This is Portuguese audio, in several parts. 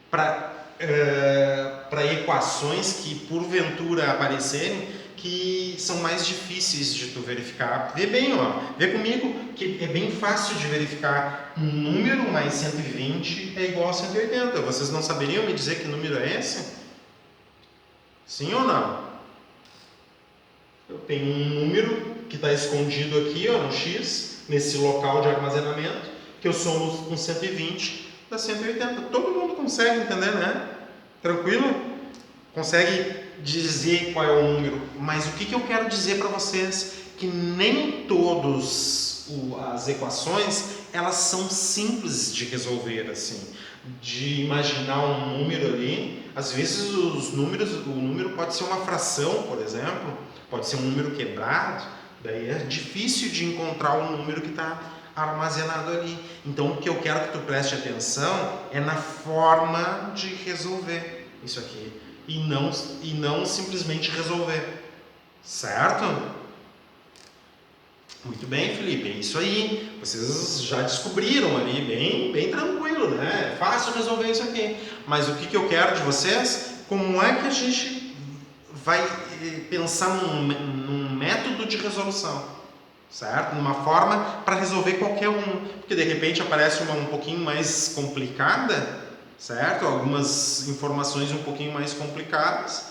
para equações que porventura aparecerem que são mais difíceis de tu verificar. Vê bem, ó, vê comigo que é bem fácil de verificar. Um número mais 120 é igual a 180. Vocês não saberiam me dizer que número é esse? Sim ou não? Eu tenho um número que está escondido aqui, ó, no X, nesse local de armazenamento, que eu somo com 120 dá 180. Todo mundo consegue entender, né? Tranquilo? Consegue dizer qual é o número. Mas o que eu quero dizer para vocês? Que nem todas as equações elas são simples de resolver assim. De imaginar um número ali. Às vezes o número pode ser uma fração, por exemplo. Pode ser um número quebrado. Daí é difícil de encontrar um número que está armazenado ali. Então o que eu quero que tu preste atenção é na forma de resolver isso aqui e não simplesmente resolver, certo? Muito bem, Felipe, é isso aí. Vocês já descobriram ali, bem tranquilo, né? É fácil resolver isso aqui. Mas o que eu quero de vocês? Como é que a gente vai pensar num método de resolução? Certo? Numa forma para resolver qualquer um. Porque de repente aparece uma um pouquinho mais complicada, certo? Algumas informações um pouquinho mais complicadas.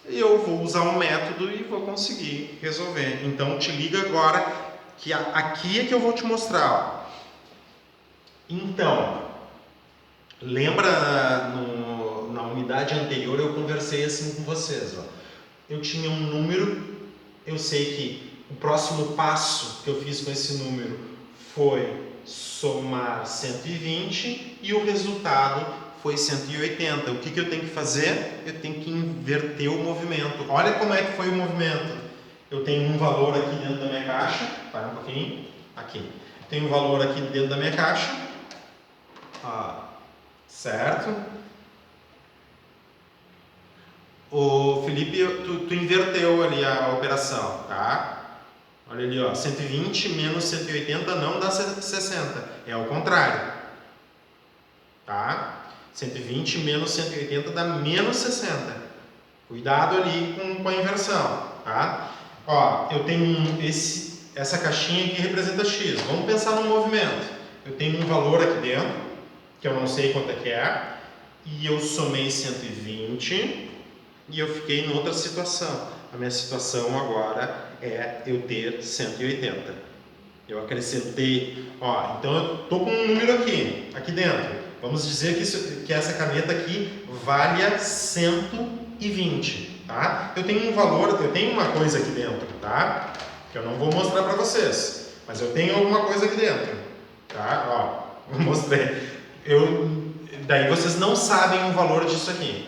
Eu vou usar um método e vou conseguir resolver. Então te liga agora que aqui é que eu vou te mostrar. Ó. Então, lembra na unidade anterior eu conversei assim com vocês. Ó. Eu tinha um número, eu sei que o próximo passo que eu fiz com esse número foi somar 120 e o resultado foi 180. O que eu tenho que fazer? Eu tenho que inverter o movimento. Olha como é que foi o movimento. Eu tenho um valor aqui dentro da minha caixa. Para um pouquinho. Aqui. Tenho um valor aqui dentro da minha caixa. Certo? O Felipe, tu inverteu ali a operação, tá? Olha ali, ó, 120 menos 180 não dá 60, é o contrário, tá? 120 menos 180 dá menos 60. Cuidado ali com a inversão, tá? Ó, eu tenho essa caixinha aqui representa X. Vamos pensar no movimento. Eu tenho um valor aqui dentro, que eu não sei quanto é que é, e eu somei 120 e eu fiquei em outra situação. A minha situação agora é eu ter 180. Eu acrescentei, ó, então eu tô com um número aqui dentro. Vamos dizer que essa caneta aqui valha 120, tá? Eu tenho um valor, eu tenho uma coisa aqui dentro, tá? Que eu não vou mostrar para vocês, mas eu tenho alguma coisa aqui dentro, tá? Ó, eu mostrei. Daí vocês não sabem o valor disso aqui,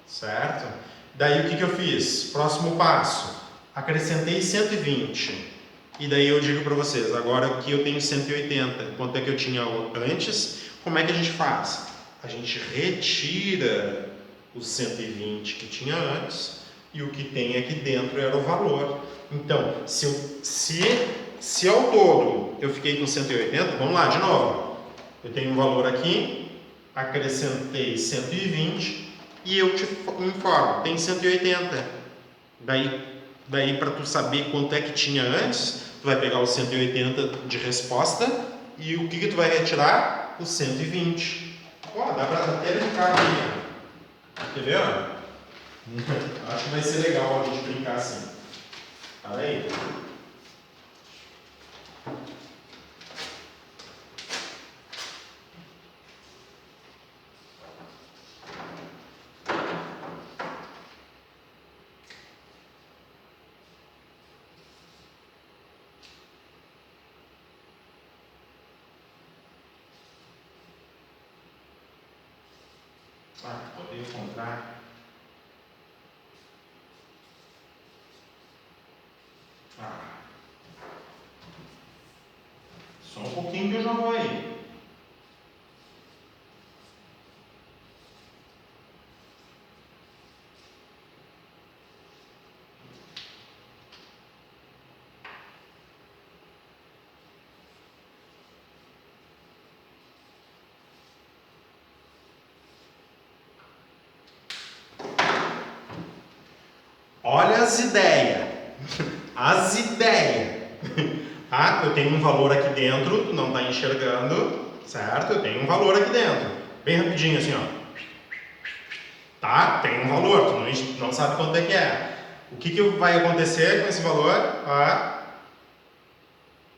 certo? Daí o que eu fiz? Próximo passo, acrescentei 120. E daí eu digo para vocês, agora aqui eu tenho 180, quanto é que eu tinha antes? Como é que a gente faz? A gente retira os 120 que tinha antes e o que tem aqui dentro era o valor. Então, se ao todo eu fiquei com 180, vamos lá, de novo. Eu tenho um valor aqui, acrescentei 120 e eu te informo, tem 180. Daí para tu saber quanto é que tinha antes, tu vai pegar os 180 de resposta e o que tu vai retirar? Os 120. Ó, dá para até brincar aqui. Quer ver? Acho que vai ser legal a gente brincar assim. Tá aí? Poder encontrar. Só um pouquinho que eu já vou aí. Olha as ideias. As ideias. Ah, eu tenho um valor aqui dentro, tu não está enxergando, certo? Eu tenho um valor aqui dentro. Bem rapidinho assim, ó. Tá? Tem um valor, tu não sabe quanto é que é. O que vai acontecer com esse valor? Ah,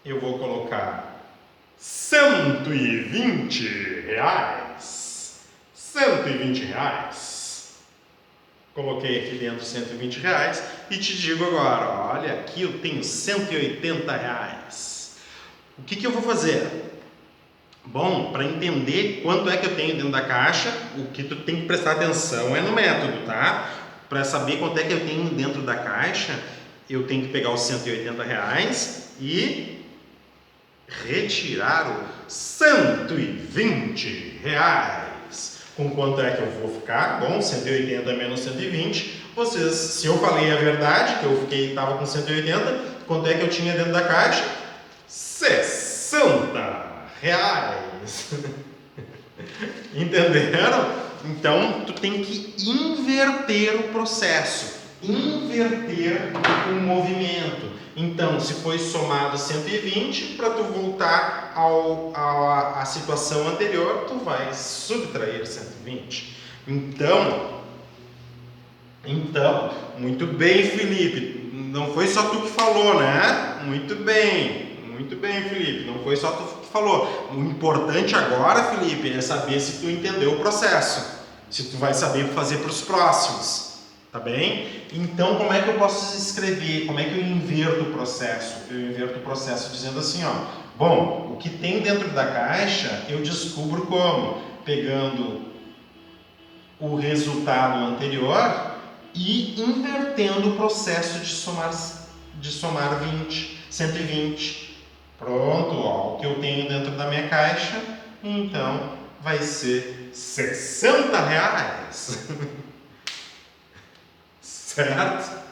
eu vou colocar R$ 120. R$ 120. Coloquei aqui dentro R$ 120 e te digo agora, olha, aqui eu tenho R$ 180. O que eu vou fazer? Bom, para entender quanto é que eu tenho dentro da caixa, o que tu tem que prestar atenção é no método, tá? Para saber quanto é que eu tenho dentro da caixa, eu tenho que pegar os R$ 180 e retirar o R$ 120. Com quanto é que eu vou ficar? Bom, 180 menos 120. Vocês, se eu falei a verdade, que eu estava com 180, quanto é que eu tinha dentro da caixa? R$ 60. Entenderam? Então, tu tem que inverter o processo, inverter o movimento. Então, se foi somado 120, para tu voltar à situação anterior, tu vai subtrair 120. Então, muito bem, Felipe. Não foi só tu que falou, né? Muito bem, Felipe. Não foi só tu que falou. O importante agora, Felipe, é saber se tu entendeu o processo. Se tu vai saber fazer para os próximos. Tá bem? Então, como é que eu posso escrever? Como é que eu inverto o processo? Eu inverto o processo dizendo assim, ó. Bom, o que tem dentro da caixa, eu descubro como? Pegando o resultado anterior e invertendo o processo de somar 120. Pronto, ó, o que eu tenho dentro da minha caixa, então vai ser R$ 60. Certo?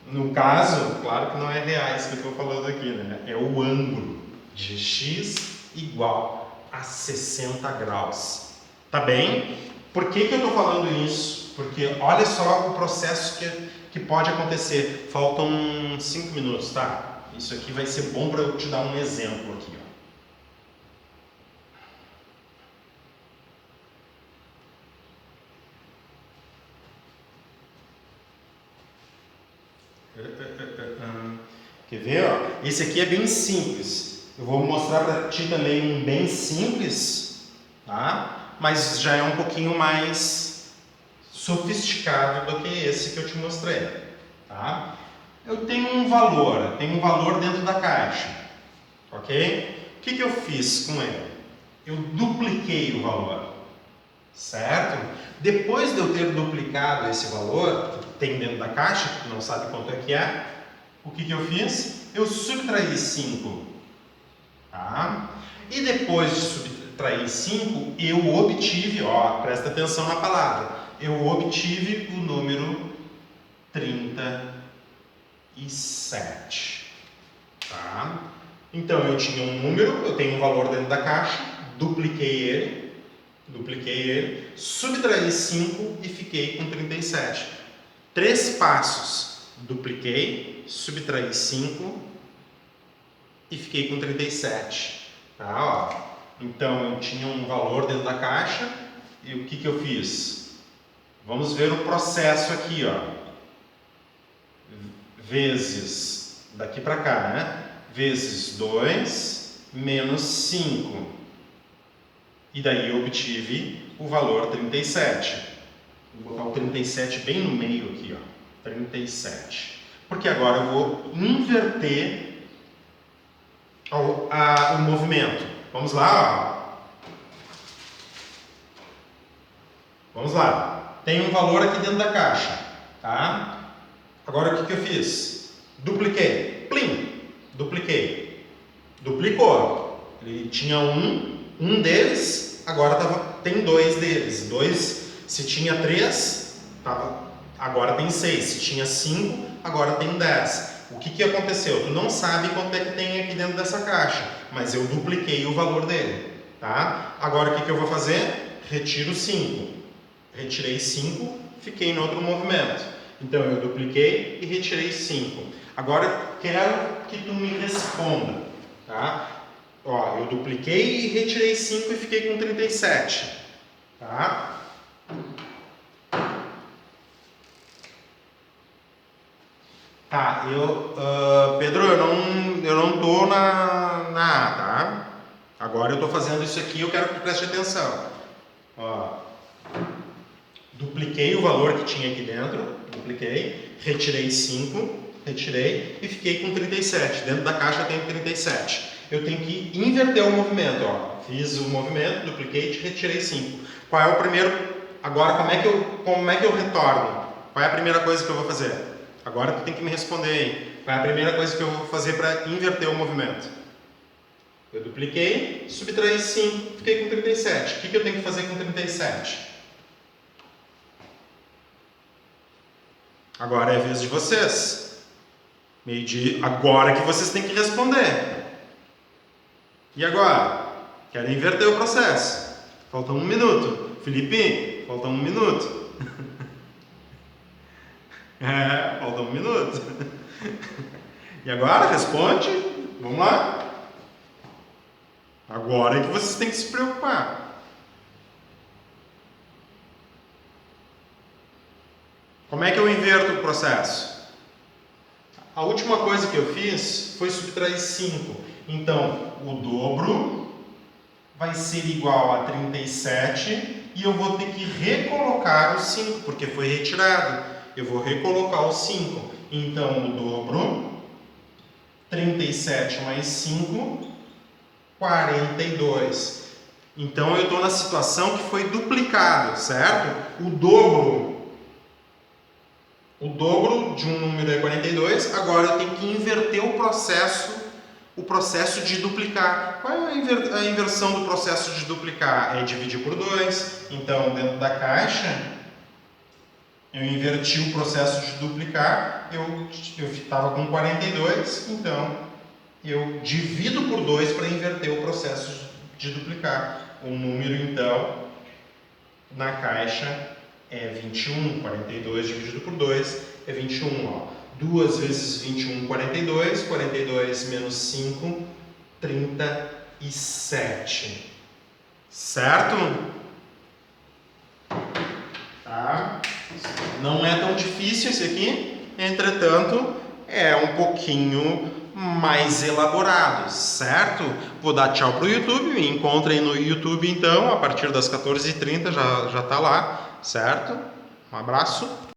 No caso, claro que não é reais que eu estou falando aqui, né? É o ângulo de x igual a 60 graus. Tá bem? Por que eu estou falando isso? Porque olha só o processo que pode acontecer. Faltam 5 minutos, tá? Isso aqui vai ser bom para eu te dar um exemplo aqui, ó. Quer ver? Ó? Esse aqui é bem simples. Eu vou mostrar para ti também um bem simples, tá? Mas já é um pouquinho mais sofisticado do que esse que eu te mostrei, tá? Eu tenho um valor dentro da caixa, ok? O que eu fiz com ele? Eu dupliquei o valor, certo? Depois de eu ter duplicado esse valor que tem dentro da caixa, que tu não sabe quanto é que é, o que eu fiz? Eu subtraí 5, tá? E depois de subtrair 5, eu obtive, ó, presta atenção na palavra, eu obtive o número 37, tá? Então eu tinha um número, eu tenho um valor dentro da caixa, dupliquei ele, subtraí 5 e fiquei com 37. 3 passos. Dupliquei, subtraí 5 e fiquei com 37. Tá, ó. Então eu tinha um valor dentro da caixa e o que eu fiz? Vamos ver o processo aqui, ó. Vezes, daqui para cá, né? Vezes 2 menos 5. E daí eu obtive o valor 37. Vou botar o 37 bem no meio aqui, ó. 37. Porque agora eu vou inverter o movimento. Vamos lá, ó. Vamos lá. Tem um valor aqui dentro da caixa, tá? Agora o que eu fiz? Dupliquei. Plim! Dupliquei. Duplicou. Ele tinha um deles, agora tem 2 deles. 2, se tinha 3, agora tem 6. Se tinha 5, agora tem 10. O que aconteceu? Tu não sabe quanto é que tem aqui dentro dessa caixa, mas eu dupliquei o valor dele, tá? Agora o que eu vou fazer? Retiro 5. Retirei 5, fiquei em outro movimento. Então eu dupliquei e retirei 5. Agora eu quero que tu me responda, tá? Ó, eu dupliquei e retirei 5 e fiquei com 37, tá? Tá, Pedro, eu não tô na A, tá? Agora eu tô fazendo isso aqui, eu quero que tu preste atenção. Ó, dupliquei o valor que tinha aqui dentro, dupliquei, retirei 5, retirei e fiquei com 37. Dentro da caixa tem 37. Eu tenho que inverter o movimento, ó. Fiz o movimento, dupliquei e retirei 5. Qual é o primeiro? Agora como é que eu retorno? Qual é a primeira coisa que eu vou fazer? Agora tu tem que me responder aí. Qual é a primeira coisa que eu vou fazer para inverter o movimento? Eu dupliquei, subtraí 5, fiquei com 37. O que eu tenho que fazer com 37? Agora é a vez de vocês. Agora que vocês têm que responder. E agora? Quero inverter o processo. Falta 1 minuto. Felipe, falta 1 minuto. Falta 1 minuto. E agora? Responde. Vamos lá. Agora é que vocês têm que se preocupar. Como é que eu inverto o processo? A última coisa que eu fiz foi subtrair 5. Então, o dobro vai ser igual a 37 e eu vou ter que recolocar o 5, porque foi retirado. Eu vou recolocar o 5. Então, o dobro, 37 mais 5, 42. Então, eu estou na situação que foi duplicado, certo? O dobro de um número é 42, agora eu tenho que inverter o processo de duplicar. Qual é a inversão do processo de duplicar? É dividir por 2. Então, dentro da caixa, eu inverti o processo de duplicar, eu estava com 42, então eu divido por 2 para inverter o processo de duplicar. O número, então, na caixa é 21, 42 dividido por 2 é 21, ó. 2 vezes 21, 42, 42 menos 5, 37. Certo? Tá? Não é tão difícil esse aqui, entretanto, é um pouquinho mais elaborado, certo? Vou dar tchau pro YouTube, me encontrem no YouTube então, a partir das 14h30 já tá lá, certo? Um abraço.